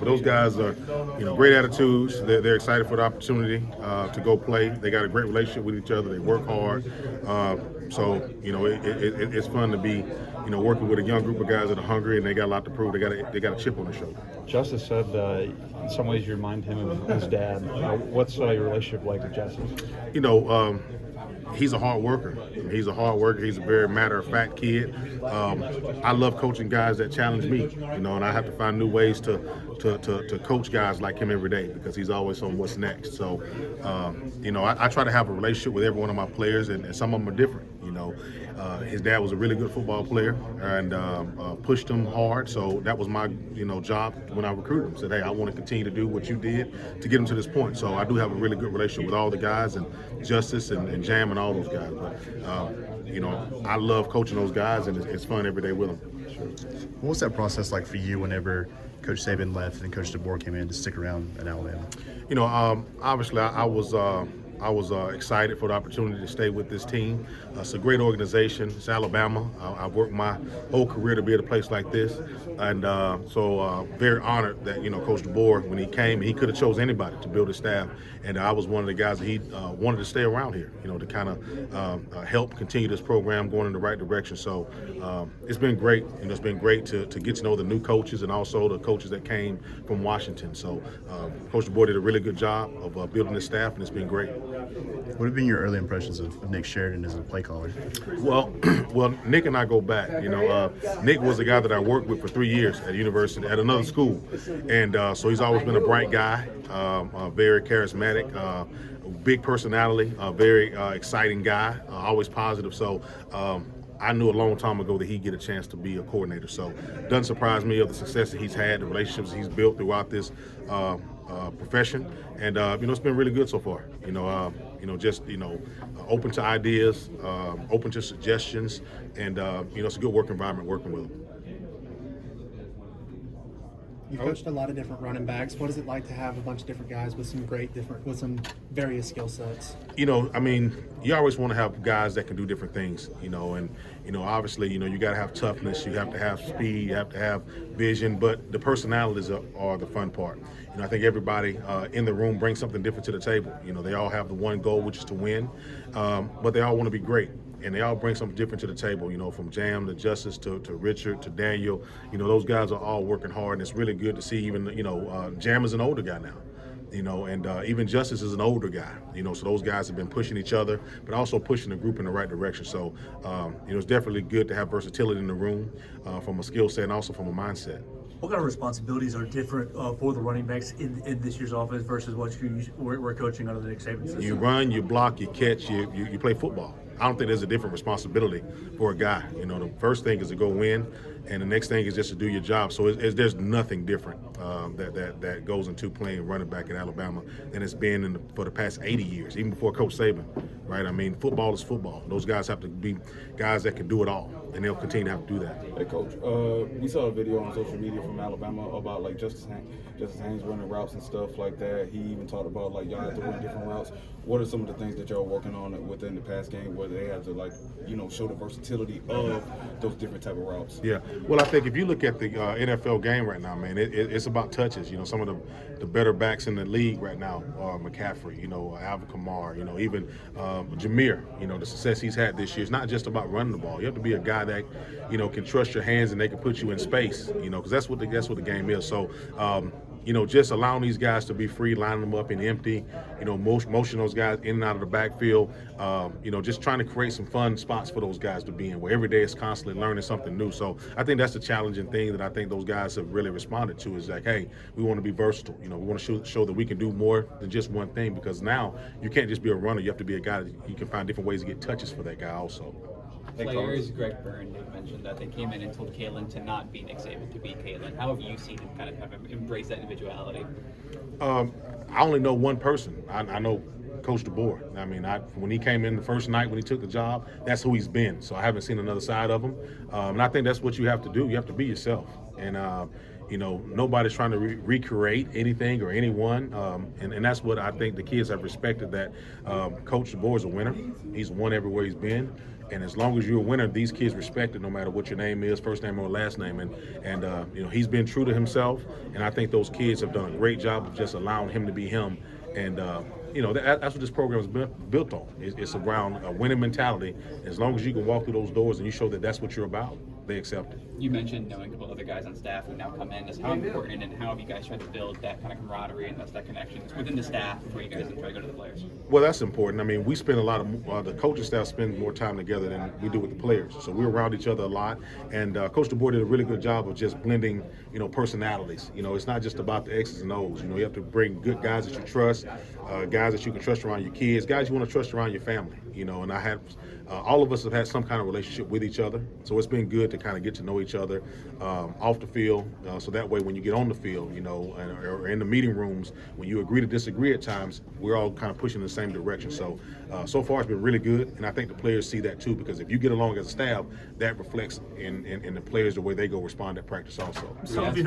those guys are, great attitudes. They're excited for the opportunity to go play. They got a great relationship with each other. They work hard. It's fun to be, working with a young group of guys that are hungry and they got a lot to prove. They got a chip on their shoulder. Justice said in some ways you remind him of his dad. What's your relationship like with Justice? He's a hard worker. He's a very matter-of-fact kid. I love coaching guys that challenge me, and I have to find new ways to coach guys like him every day because he's always on what's next. So, I try to have a relationship with every one of my players, and some of them are different. His dad was a really good football player and pushed him hard. So that was my, job when I recruited him. Said, hey, I want to continue to do what you did to get him to this point. So I do have a really good relationship with all the guys and Justice and Jam and all those guys. But, I love coaching those guys, and it's fun every day with them. What was that process like for you whenever Coach Saban left and Coach DeBoer came in to stick around at Alabama? Obviously I was excited for the opportunity to stay with this team. It's a great organization. It's Alabama. I've worked my whole career to be at a place like this, and so very honored that Coach DeBoer, when he came, he could have chose anybody to build his staff, and I was one of the guys that he wanted to stay around here, to kind of help continue this program going in the right direction. So it's been great. It's been great to get to know the new coaches and also the coaches that came from Washington. So Coach DeBoer did a really good job of building this staff, and it's been great. What have been your early impressions of Nick Sheridan as a play caller? Well, Nick and I go back. Nick was the guy that I worked with for 3 years at university at another school, and so he's always been a bright guy, very charismatic, big personality, very exciting guy, always positive. So. I knew a long time ago that he'd get a chance to be a coordinator. So doesn't surprise me of the success that he's had, the relationships he's built throughout this profession, and it's been really good so far. Open to ideas, open to suggestions, and it's a good work environment working with him. You've coached a lot of different running backs. What is it like to have a bunch of different guys with some various skill sets? You always want to have guys that can do different things, and obviously, you got to have toughness, you have to have speed, you have to have vision, but the personalities are the fun part. I think everybody in the room brings something different to the table. They all have the one goal, which is to win, but they all want to be great. And they all bring something different to the table, from Jam to Justice to Richard to Daniel. Those guys are all working hard, and it's really good to see even, Jam is an older guy now. And even Justice is an older guy, so those guys have been pushing each other, but also pushing the group in the right direction. So, it's definitely good to have versatility in the room from a skill set and also from a mindset. What kind of responsibilities are different for the running backs in this year's offense versus what we're coaching under the Nick Saban system? You run, you block, you catch, you play football. I don't think there's a different responsibility for a guy. The first thing is to go win, and the next thing is just to do your job. So there's nothing different that goes into playing running back in Alabama than it's been for the past 80 years, even before Coach Saban, right? Football is football. Those guys have to be guys that can do it all, and they'll continue to have to do that. Hey, Coach, we saw a video on social media from Alabama about Justice Haynes running routes and stuff like that. He even talked about y'all have to run different routes. What are some of the things that y'all are working on within the pass game where they have to show the versatility of those different type of routes? Yeah, well, I think if you look at the NFL game right now, man, it's about touches. Some of the better backs in the league right now are McCaffrey, Alvin Kamara, even Jameer. The success he's had this year. It's not just about running the ball. You have to be a guy that can trust your hands and they can put you in space. Because that's what the game is. So. Just allowing these guys to be free, lining them up and empty, motion those guys in and out of the backfield, just trying to create some fun spots for those guys to be in, where every day is constantly learning something new. So I think that's the challenging thing that I think those guys have really responded to is hey, we want to be versatile. We want to show that we can do more than just one thing, because now you can't just be a runner. You have to be a guy that you can find different ways to get touches for that guy also. Players, Greg Byrne, Dave mentioned that they came in and told Kalen to not be Nick Saban, to be Kalen. How have you seen him kind of have embrace that individuality? I only know one person. I know Coach DeBoer. When he came in the first night, when he took the job, that's who he's been. So I haven't seen another side of him. And I think that's what you have to do. You have to be yourself. And nobody's trying to recreate anything or anyone. And that's what I think the kids have respected, that Coach DeBoer is a winner. He's won everywhere he's been. And as long as you're a winner, these kids respect it no matter what your name is, first name or last name. And you know, he's been true to himself, and I think those kids have done a great job of just allowing him to be him. And you know, that's what this program is built on. It's around a winning mentality. As long as you can walk through those doors and you show that that's what you're about, they accept it. You mentioned knowing a couple other guys on staff who now come in. Just how important and how have you guys tried to build that kind of camaraderie and that connection within the staff before you guys try to go to the players? Well, that's important. I mean, we spend a lot of the coaching staff spend more time together than we do with the players. So we're around each other a lot. And Coach DeBoer did a really good job of just blending, you know, personalities. You know, it's not just about the X's and O's. You know, you have to bring good guys that you trust, guys that you can trust around your kids, guys you want to trust around your family. You know, and I have all of us have had some kind of relationship with each other. So it's been good to kind of get to know each other off the field. So that way, when you get on the field, you know, or in the meeting rooms, when you agree to disagree at times, we're all kind of pushing in the same direction. So so far, it's been really good, and I think the players see that too. Because if you get along as a staff, that reflects in the players the way they go respond at practice also. So if you